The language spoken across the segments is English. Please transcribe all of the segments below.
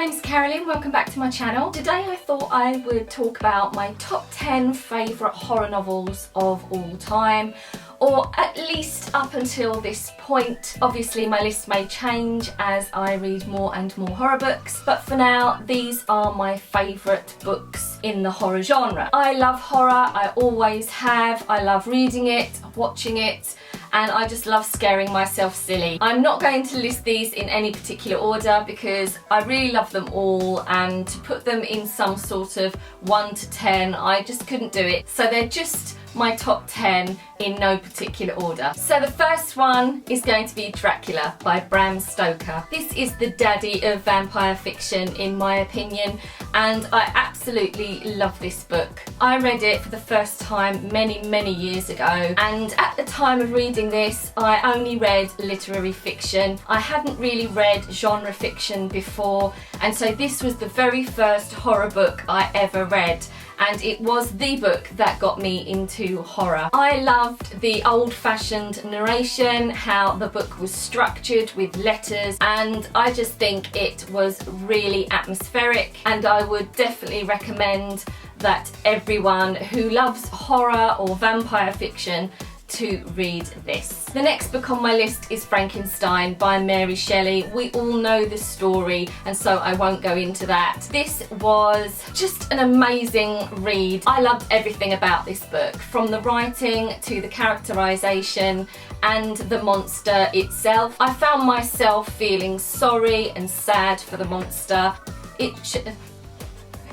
name's Carolyn, welcome back to my channel. Today I thought I would talk about my top 10 favourite horror novels of all time, or at least up until this point. Obviously my list may change as I read more and more horror books, but for now these are my favourite books in the horror genre. I love horror, I always have. I love reading it, watching it, and I just love scaring myself silly. I'm not going to list these in any particular order because I really love them all, and to put them in some sort of 1 to 10, I just couldn't do it. So they're just my top 10 in no particular order. So the first one is going to be Dracula by Bram Stoker. This is the daddy of vampire fiction in my opinion, and I absolutely love this book. I read it for the first time many years ago, and at the time of reading this I only read literary fiction. I hadn't really read genre fiction before, and so this was the very first horror book I ever read, and it was the book that got me into horror. I loved the old-fashioned narration, how the book was structured with letters, and I just think it was really atmospheric, and I would definitely recommend that everyone who loves horror or vampire fiction to read this. The next book on my list is Frankenstein by Mary Shelley. We all know the story, and so I won't go into that. This was just an amazing read. I loved everything about this book, from the writing to the characterization and the monster itself. I found myself feeling sorry and sad for the monster.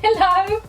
Hello?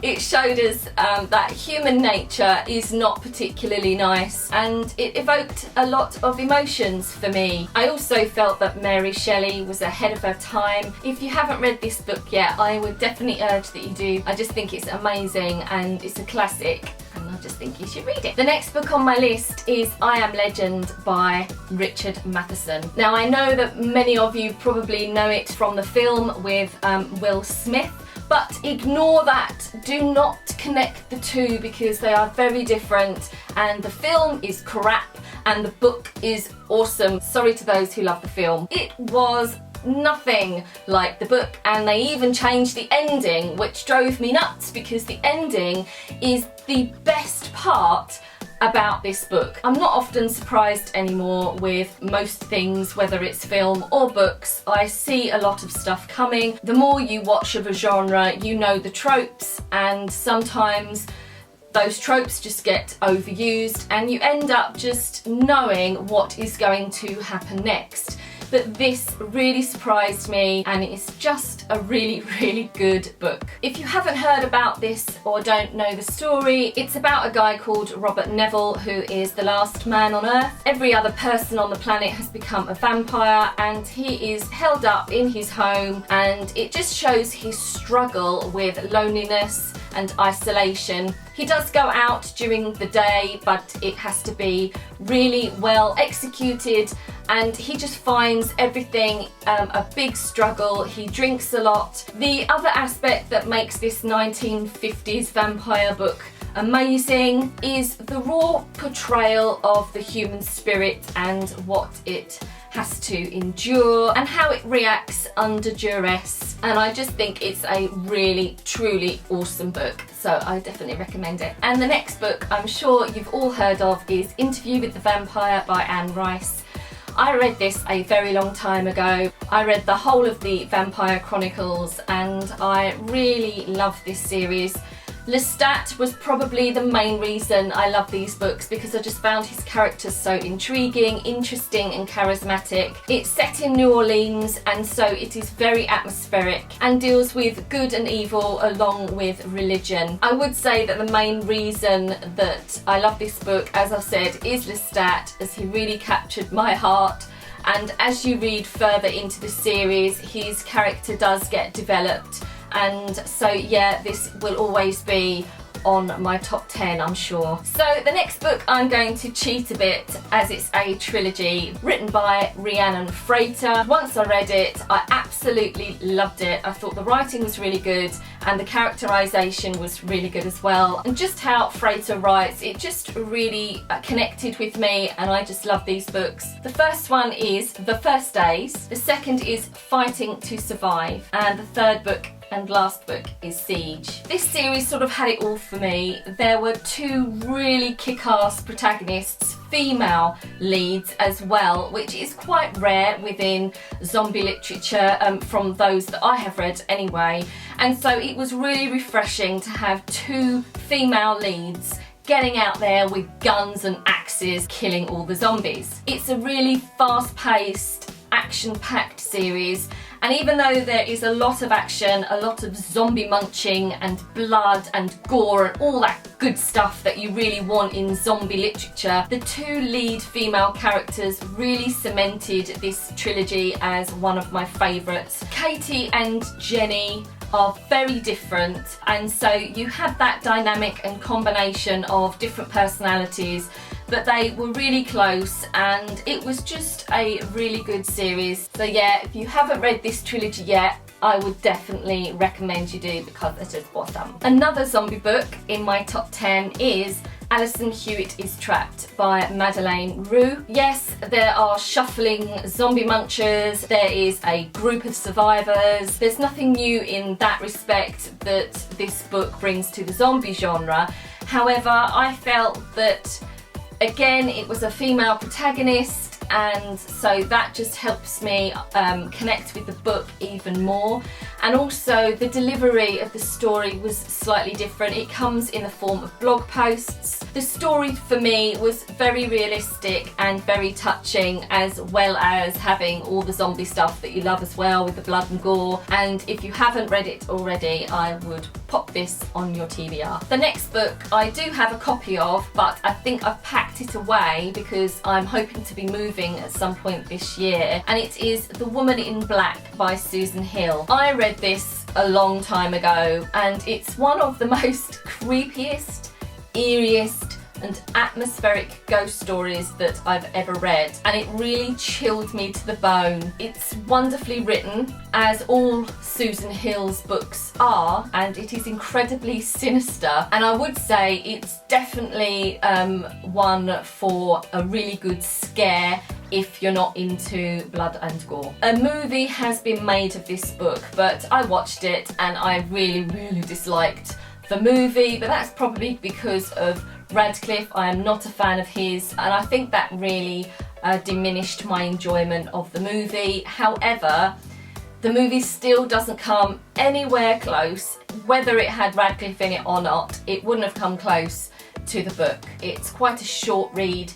It showed us that human nature is not particularly nice, and it evoked a lot of emotions for me. I also felt that Mary Shelley was ahead of her time. If you haven't read this book yet, I would definitely urge that you do. I just think it's amazing and it's a classic, and I just think you should read it. The next book on my list is I Am Legend by Richard Matheson. Now I know that many of you probably know it from the film with Will Smith, but ignore that. Do not connect the two because they are very different, and the film is crap and the book is awesome. Sorry to those who love the film. It was nothing like the book, and they even changed the ending, which drove me nuts because the ending is the best part about this book. I'm not often surprised anymore with most things, whether it's film or books. I see a lot of stuff coming. The more you watch of a genre, you know the tropes, and sometimes those tropes just get overused and you end up just knowing what is going to happen next. But this really surprised me, and it's just a really good book. If you haven't heard about this or don't know the story, it's about a guy called Robert Neville who is the last man on Earth. Every other person on the planet has become a vampire, and he is held up in his home, and it just shows his struggle with loneliness and isolation. He does go out during the day, but it has to be really well executed, and he just finds everything a big struggle. He drinks a lot. The other aspect that makes this 1950s vampire book amazing is the raw portrayal of the human spirit and what it has to endure and how it reacts under duress, and I just think it's a really truly awesome book, so I definitely recommend it. And the next book I'm sure you've all heard of is Interview with the Vampire by Anne Rice. I read this a very long time ago. I read the whole of the Vampire Chronicles, and I really love this series. Lestat was probably the main reason I love these books, because I just found his characters so intriguing, interesting and charismatic. It's set in New Orleans, and so it is very atmospheric and deals with good and evil along with religion. I would say that the main reason that I love this book, as I said, is Lestat, as he really captured my heart. And as you read further into the series, his character does get developed. And so yeah, this will always be on my top 10, I'm sure. So the next book, I'm going to cheat a bit as it's a trilogy written by Rhiannon Frater. Once I read it, I absolutely loved it. I thought the writing was really good and the characterisation was really good as well. And just how Frater writes, it just really connected with me, and I just love these books. The first one is The First Days, the second is Fighting to Survive, and the third book and last book is Siege. This series sort of had it all for me. There were two really kick-ass protagonists, female leads as well, which is quite rare within zombie literature, from those that I have read anyway. And so it was really refreshing to have two female leads getting out there with guns and axes, killing all the zombies. It's a really fast-paced, action-packed series, and even though there is a lot of action, a lot of zombie munching and blood and gore and all that good stuff that you really want in zombie literature, the two lead female characters really cemented this trilogy as one of my favourites. Katie and Jenny are very different, and so you had that dynamic and combination of different personalities, but they were really close and it was just a really good series. So yeah, if you haven't read this trilogy yet, I would definitely recommend you do, because it's just awesome. Another zombie book in my top 10 is Alison Hewitt is Trapped by Madeleine Roux. Yes, there are shuffling zombie munchers, there is a group of survivors. There's nothing new in that respect that this book brings to the zombie genre. However, I felt that again, it was a female protagonist, and so that just helps me connect with the book even more. And also the delivery of the story was slightly different. It comes in the form of blog posts. The story for me was very realistic and very touching, as well as having all the zombie stuff that you love as well, with the blood and gore. And if you haven't read it already, I would pop this on your TBR. The next book I do have a copy of, but I think I've packed it away because I'm hoping to be moving at some point this year, and it is The Woman in Black by Susan Hill. I read this a long time ago, and it's one of the most creepiest, eeriest and atmospheric ghost stories that I've ever read, and it really chilled me to the bone. It's wonderfully written, as all Susan Hill's books are, and it is incredibly sinister, and I would say it's definitely one for a really good scare if you're not into blood and gore. A movie has been made of this book, but I watched it and I really disliked the movie, but that's probably because of Radcliffe. I am not a fan of his, and I think that really diminished my enjoyment of the movie. However, the movie still doesn't come anywhere close. Whether it had Radcliffe in it or not, it wouldn't have come close to the book. It's quite a short read,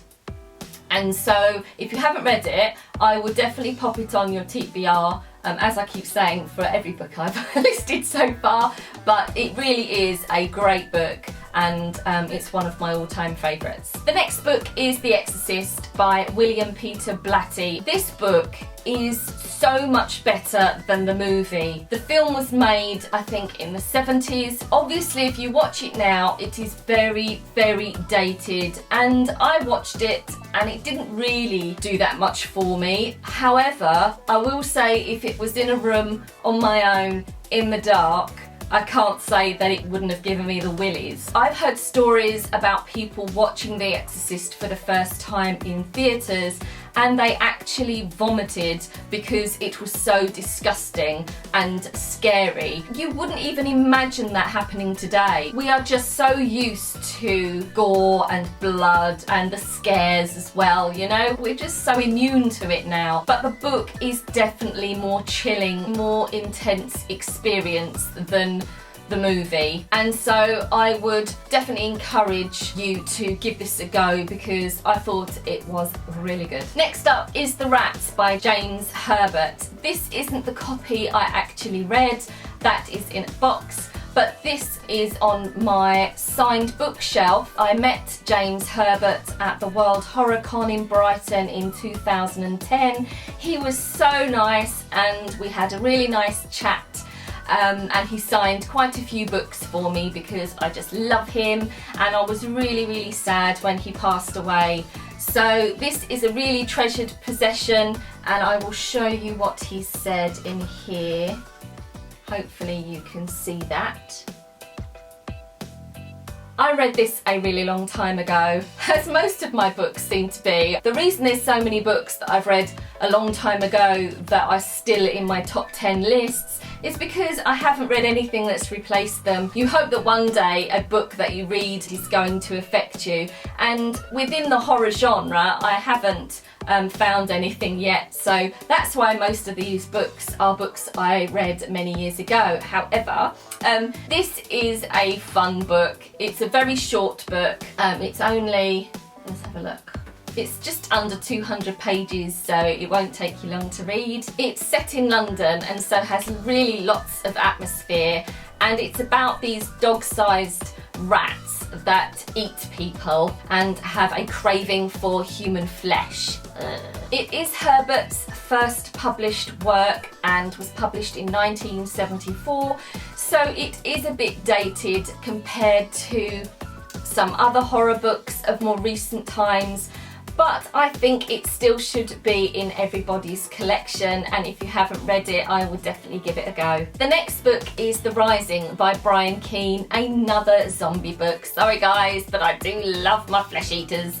and so if you haven't read it, I would definitely pop it on your TBR, as I keep saying for every book I've listed so far, but it really is a great book, and it's one of my all-time favourites. The next book is The Exorcist by William Peter Blatty. This book is so much better than the movie. The film was made, I think, in the 70s. Obviously, if you watch it now, it is very dated, and I watched it and it didn't really do that much for me. However, I will say if it was in a room on my own in the dark, I can't say that it wouldn't have given me the willies. I've heard stories about people watching The Exorcist for the first time in theatres, and they actually vomited because it was so disgusting and scary. You wouldn't even imagine that happening today. We are just so used to gore and blood and the scares as well, you know? We're just so immune to it now. But the book is definitely more chilling, more intense experience than the movie, and so I would definitely encourage you to give this a go because I thought it was really good. Next up is The Rats by James Herbert. This isn't the copy I actually read, that is in a box, but this is on my signed bookshelf. I met James Herbert at the World Horror Con in Brighton in 2010. He was so nice and we had a really nice chat. and he signed quite a few books for me because I just love him, and I was really sad when he passed away. So this is a really treasured possession, and I will show you what he said in here. Hopefully you can see that. I read this a really long time ago, as most of my books seem to be. The reason there's so many books that I've read a long time ago that are still in my top 10 lists is because I haven't read anything that's replaced them. You hope that one day a book that you read is going to affect you, and within the horror genre I haven't found anything yet, so that's why most of these books are books I read many years ago. However, this is a fun book. It's a very short book. It's only, let's have a look. It's just under 200 pages, so it won't take you long to read. It's set in London and so has really lots of atmosphere, and it's about these dog-sized rats that eat people and have a craving for human flesh. It is Herbert's first published work and was published in 1974, so it is a bit dated compared to some other horror books of more recent times, but I think it still should be in everybody's collection, and if you haven't read it, I would definitely give it a go. The next book is The Rising by Brian Keane, another zombie book. Sorry guys, but I do love my flesh eaters.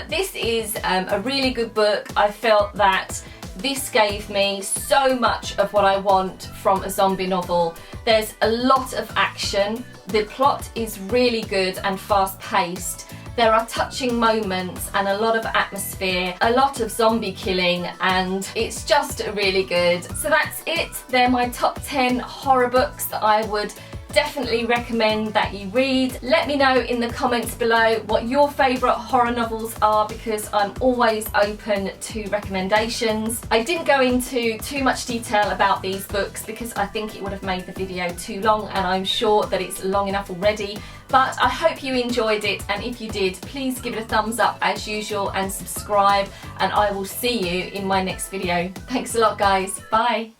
This is a really good book. I felt that this gave me so much of what I want from a zombie novel. There's a lot of action. The plot is really good and fast-paced. There are touching moments and a lot of atmosphere, a lot of zombie killing, and it's just really good. So that's it. They're my top 10 horror books that I would definitely recommend that you read. Let me know in the comments below what your favourite horror novels are, because I'm always open to recommendations. I didn't go into too much detail about these books because I think it would have made the video too long, and I'm sure that it's long enough already. But I hope you enjoyed it, and if you did, please give it a thumbs up as usual and subscribe, and I will see you in my next video. Thanks a lot guys, bye!